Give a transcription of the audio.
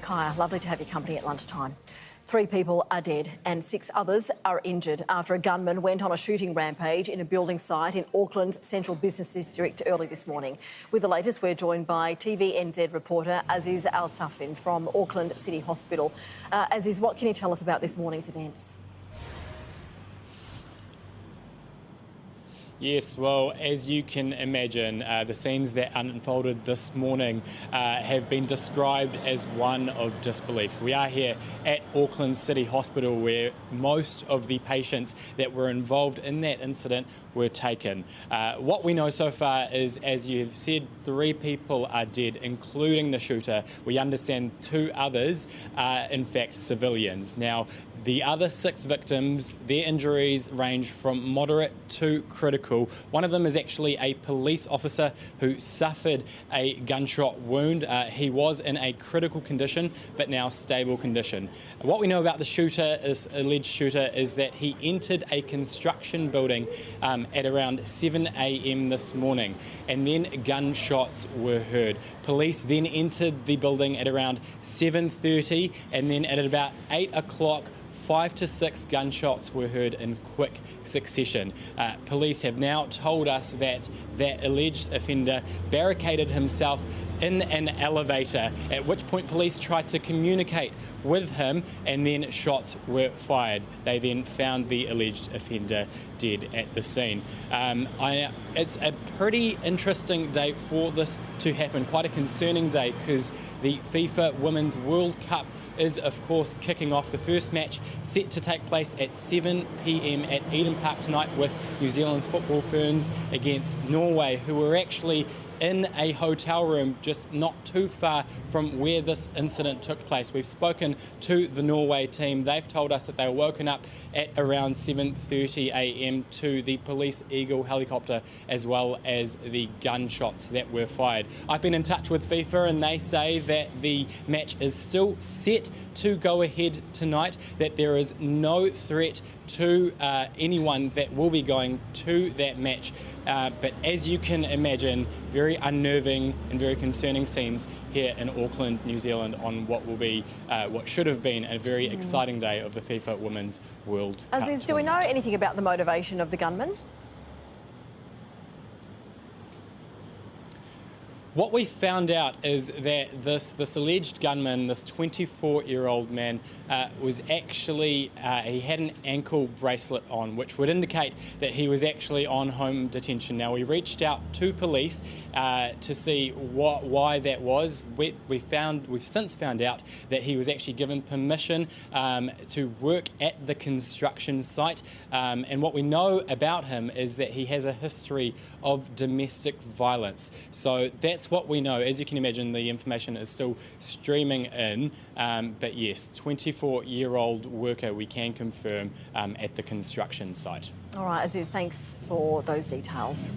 Kaya, lovely to have your company at lunchtime. 3 people are dead and 6 others are injured after a gunman went on a shooting rampage in a building site in Auckland's Central Business District early this morning. With the latest, we're joined by TVNZ reporter Aziz Al-Safin from Auckland City Hospital. Aziz, what can you tell us about this morning's events? Yes, well, as you can imagine, the scenes that unfolded this morning have been described as one of disbelief. We are here at Auckland City Hospital, where most of the patients that were involved in that incident were taken. What we know so far is, as you've said, 3 people are dead, including the shooter. We understand 2 others are, in fact, civilians. Now, the other 6 victims, their injuries range from moderate to critical. One of them is actually a police officer who suffered a gunshot wound. He was in a critical condition, but now stable condition. What we know about the shooter, this alleged shooter, is that he entered a construction building at around 7 a.m. this morning, and then gunshots were heard. Police then entered the building at around 7:30, and then at about 8 o'clock, 5 to 6 gunshots were heard in quick succession. Police have now told us that that alleged offender barricaded himself in an elevator, at which point police tried to communicate with him and then shots were fired. They then found the alleged offender dead at the scene. It's a pretty interesting day for this to happen, quite a concerning day, because the FIFA Women's World Cup is of course kicking off. The first match set to take place at 7 p.m. at Eden Park tonight, with New Zealand's football ferns against Norway, who were actually in a hotel room just not too far from where this incident took place. We've spoken to the Norway team. They've told us that they were woken up at around 7:30 a.m. to the Police Eagle helicopter, as well as the gunshots that were fired. I've been in touch with FIFA and they say that the match is still set to go ahead tonight, that there is no threat to anyone that will be going to that match. But as you can imagine, very unnerving and very concerning scenes here in Auckland, New Zealand, on what will be, what should have been a very exciting day of the FIFA Women's World Cup. Aziz, do we know anything about the motivation of the gunman? What we found out is that this alleged gunman, this 24-year-old man, was actually, he had an ankle bracelet on, which would indicate that he was actually on home detention. Now, we reached out to police to see why that was. We've since found out that he was actually given permission to work at the construction site, and what we know about him is that he has a history of domestic violence. So that's what we know. As you can imagine, the information is still streaming in, but yes, 24-year-old worker, we can confirm, at the construction site. All right, Aziz, thanks for those details.